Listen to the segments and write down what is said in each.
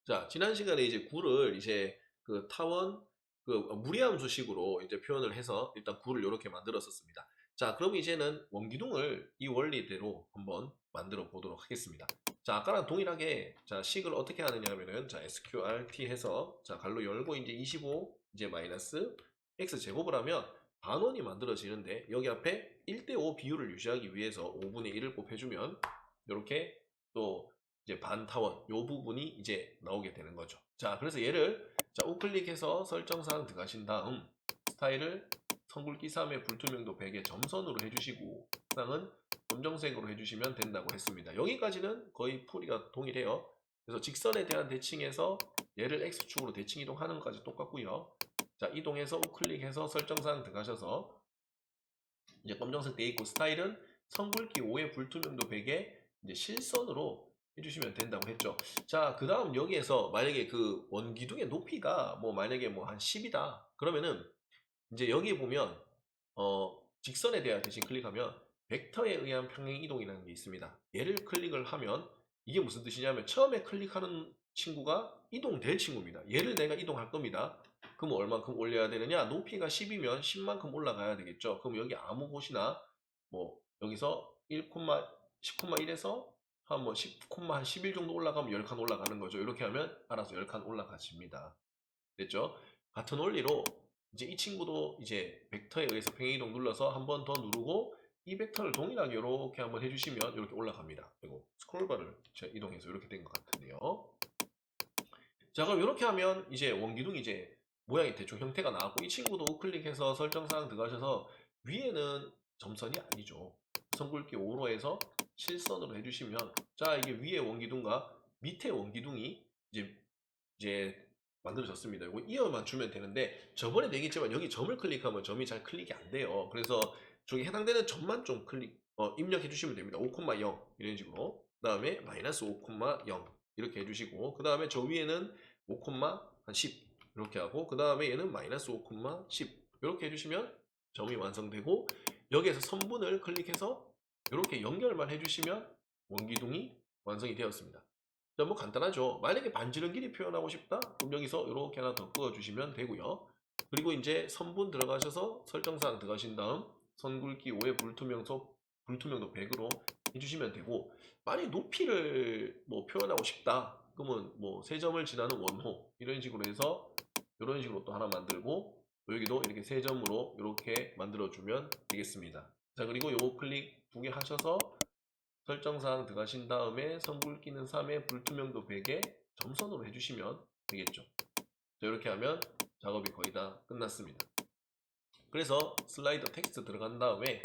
자, 지난 시간에 이제 구를 이제 그 타원 그 무리함수식으로 이제 표현을 해서 일단 구를 이렇게 만들었었습니다. 자, 그럼 이제는 원기둥을 이 원리대로 한번 만들어 보도록 하겠습니다. 자, 아까랑 동일하게 자, 식을 어떻게 하느냐 하면은 자, sqrt 해서 자, 갈로 열고 이제 25 이제 마이너스 x 제곱을 하면 반원이 만들어지는데 여기 앞에 1대5 비율을 유지하기 위해서 5분의 1을 곱해주면 이렇게 또 이제 반타원 요 부분이 이제 나오게 되는 거죠. 자, 그래서 얘를 자, 우클릭해서 설정사항 들어가신 다음 스타일을 선굵기 3의 불투명도 100의 점선으로 해주시고 색상은 검정색으로 해주시면 된다고 했습니다. 여기까지는 거의 풀이가 동일해요. 그래서 직선에 대한 대칭에서 얘를 X축으로 대칭 이동하는 것까지 똑같고요. 자, 이동해서 우클릭해서 설정사항 들어가셔서 이제 검정색 돼 있고 스타일은 선굵기 5의 불투명도 100의 이제 실선으로 해주시면 된다고 했죠. 자, 그 다음 여기에서 만약에 그 원기둥의 높이가 뭐 만약에 뭐 한 10이다 그러면은 이제 여기 보면 직선에 대한 대신 클릭하면 벡터에 의한 평행 이동이라는 게 있습니다. 얘를 클릭을 하면 이게 무슨 뜻이냐면 처음에 클릭하는 친구가 이동될 친구입니다. 얘를 내가 이동할 겁니다. 그럼 얼만큼 올려야 되느냐? 높이가 10이면 10만큼 올라가야 되겠죠. 그럼 여기 아무 곳이나 뭐 여기서 10,1에서 한 뭐 10,11 정도 올라가면 10칸 올라가는 거죠. 이렇게 하면 알아서 10칸 올라가집니다. 됐죠? 같은 원리로 이제 이 친구도 이제 벡터에 의해서 평행이동 눌러서 한 번 더 누르고 이 벡터를 동일하게 이렇게 한번 해주시면 이렇게 올라갑니다. 그리고 스크롤바를 제가 이동해서 이렇게 된 것 같은데요. 자, 그럼 이렇게 하면 이제 원기둥이 이제 모양이 대충 형태가 나왔고 이 친구도 우클릭해서 설정사항 들어가셔서 위에는 점선이 아니죠. 선굵기 5로 해서 실선으로 해주시면 자, 이게 위에 원기둥과 밑에 원기둥이 이제 만들어졌습니다. 이거 이어만 주면 되는데 저번에 얘기했지만 여기 점을 클릭하면 점이 잘 클릭이 안 돼요. 그래서 저기 해당되는 점만 좀 입력해 주시면 됩니다. 5,0 이런 식으로 그 다음에 마이너스 5,0 이렇게 해주시고 그 다음에 저 위에는 5,10 이렇게 하고 그 다음에 얘는 마이너스 5,10 이렇게 해주시면 점이 완성되고 여기에서 선분을 클릭해서 이렇게 연결만 해주시면 원기둥이 완성이 되었습니다. 너무 간단하죠. 만약에 반지름 길이 표현하고 싶다? 그럼 여기서 이렇게 하나 더 그어주시면 되고요. 그리고 이제 선분 들어가셔서 설정사항 들어가신 다음 선굵기 5의 불투명도 100으로 해주시면 되고 만약에 높이를 뭐 표현하고 싶다 그러면 뭐 세 점을 지나는 원호 이런 식으로 해서 이런 식으로 또 하나 만들고 여기도 이렇게 세 점으로 이렇게 만들어주면 되겠습니다. 자, 그리고 요거 클릭 두 개 하셔서 설정사항 들어가신 다음에 선굵기는 3에 불투명도 100에 점선으로 해주시면 되겠죠. 자, 이렇게 하면 작업이 거의 다 끝났습니다. 그래서 슬라이더 텍스트 들어간 다음에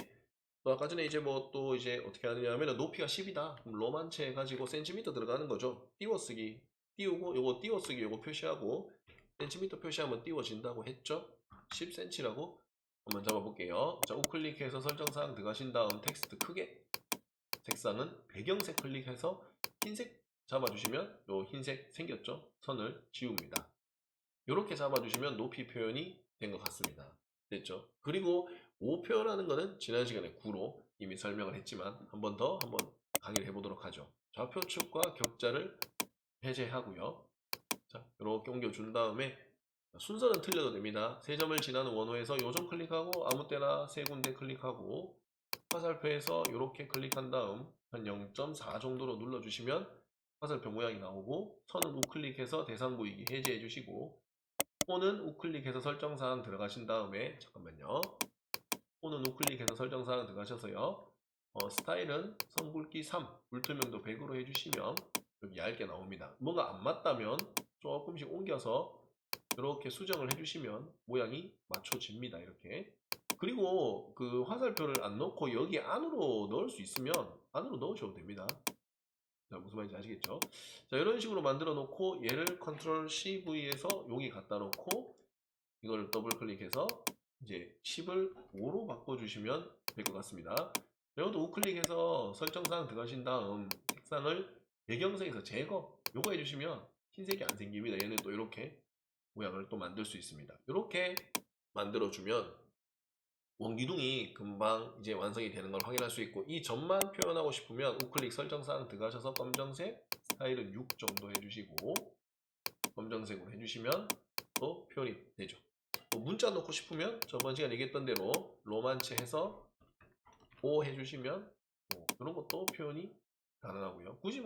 또 아까 전에 이제 뭐 또 이제 어떻게 하느냐 하면 높이가 10이다. 그럼 로만체 해가지고 센티미터 들어가는 거죠. 띄워쓰기 띄우고 요거 띄워쓰기 요거 표시하고 센티미터 표시하면 띄워진다고 했죠. 10cm라고 한번 잡아볼게요. 자, 우클릭해서 설정사항 들어가신 다음 텍스트 크게 색상은 배경색 클릭해서 흰색 잡아주시면 요 흰색 생겼죠? 선을 지웁니다. 이렇게 잡아주시면 높이 표현이 된 것 같습니다. 됐죠? 그리고 5 표현하는 거는 지난 시간에 9로 이미 설명을 했지만 한 번 더 한번 강의를 해보도록 하죠. 좌표축과 격자를 해제하고요. 자, 이렇게 옮겨준 다음에 순서는 틀려도 됩니다. 세 점을 지나는 원호에서 요점 클릭하고 아무 때나 세 군데 클릭하고 화살표에서 이렇게 클릭한 다음 한 0.4 정도로 눌러주시면 화살표 모양이 나오고 선은 우클릭해서 대상 보이기 해제해 주시고 호는 우클릭해서 설정사항 들어가신 다음에 잠깐만요. 호는 우클릭해서 설정사항 들어가셔서요. 스타일은 선굵기 3, 불투명도 100으로 해주시면 여기 얇게 나옵니다. 뭔가 안 맞다면 조금씩 옮겨서 이렇게 수정을 해주시면 모양이 맞춰집니다. 이렇게. 그리고 그 화살표를 안 넣고 여기 안으로 넣을 수 있으면 안으로 넣으셔도 됩니다. 자, 무슨 말인지 아시겠죠? 자, 이런 식으로 만들어 놓고 얘를 컨트롤 CV에서 여기 갖다 놓고 이걸 더블 클릭해서 이제 10을 5로 바꿔주시면 될 것 같습니다. 이것도 우클릭해서 설정사항 들어가신 다음 색상을 배경색에서 제거 요거 해주시면 흰색이 안 생깁니다. 얘는 또 이렇게 모양을 또 만들 수 있습니다. 이렇게 만들어주면 원기둥이 금방 이제 완성이 되는 걸 확인할 수 있고 이 점만 표현하고 싶으면 우클릭 설정사항 들어가셔서 검정색 스타일은 6 정도 해주시고 검정색으로 해주시면 또 표현이 되죠. 문자 넣고 싶으면 저번 시간에 얘기했던 대로 로만체 해서 O 해주시면 이런 것도 표현이 가능하고요. 굳이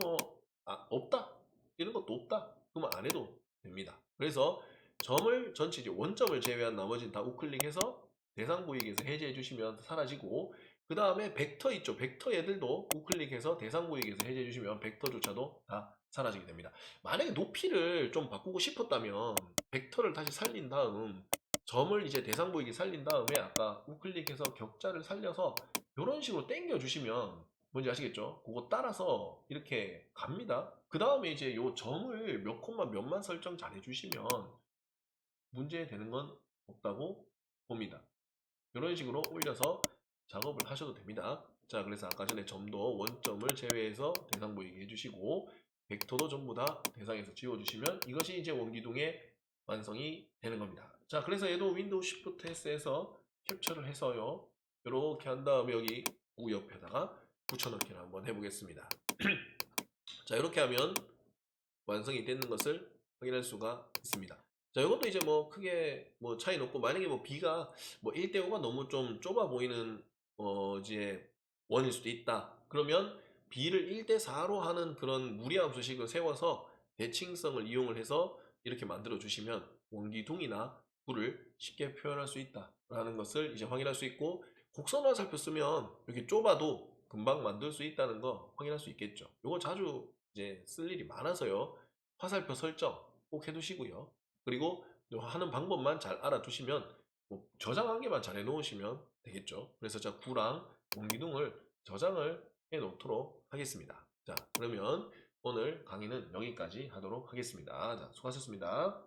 없다 이런 것도 없다 그러면 안 해도 됩니다. 그래서 점을 전체 원점을 제외한 나머지는 다 우클릭해서 대상 보이기에서 해제해 주시면 사라지고, 그 다음에 벡터 있죠. 벡터 얘들도 우클릭해서 대상 보이기에서 해제해 주시면 벡터조차도 다 사라지게 됩니다. 만약에 높이를 좀 바꾸고 싶었다면 벡터를 다시 살린 다음 점을 이제 대상 보이기 살린 다음에 아까 우클릭해서 격자를 살려서 이런 식으로 당겨 주시면 뭔지 아시겠죠? 그거 따라서 이렇게 갑니다. 그 다음에 이제 요 점을 몇 콤마 몇만 설정 잘 해주시면 문제 되는 건 없다고 봅니다. 이런 식으로 올려서 작업을 하셔도 됩니다. 자, 그래서 아까 전에 점도 원점을 제외해서 대상 보이게 해주시고 벡터도 전부 다 대상에서 지워주시면 이것이 이제 원기둥의 완성이 되는 겁니다. 자, 그래서 얘도 윈도우 Shift S에서 캡처를 해서요. 이렇게 한 다음에 여기 우 옆에다가 붙여넣기를 한번 해보겠습니다. 자, 이렇게 하면 완성이 되는 것을 확인할 수가 있습니다. 자, 이것도 이제 크게 차이는 없고, 만약에 B가 1대5가 너무 좀 좁아 보이는 이제 원일 수도 있다. 그러면 B를 1대4로 하는 그런 무리함수식을 세워서 대칭성을 이용을 해서 이렇게 만들어 주시면 원기둥이나 구를 쉽게 표현할 수 있다라는 것을 이제 확인할 수 있고, 곡선 화살표 쓰면 이렇게 좁아도 금방 만들 수 있다는 거 확인할 수 있겠죠. 이거 자주 이제 쓸 일이 많아서요. 화살표 설정 꼭 해두시고요. 그리고 하는 방법만 잘 알아두시면 저장한 개만 잘 해놓으시면 되겠죠. 그래서 자, 구랑 원기둥을 저장을 해놓도록 하겠습니다. 자, 그러면 오늘 강의는 여기까지 하도록 하겠습니다. 자, 수고하셨습니다.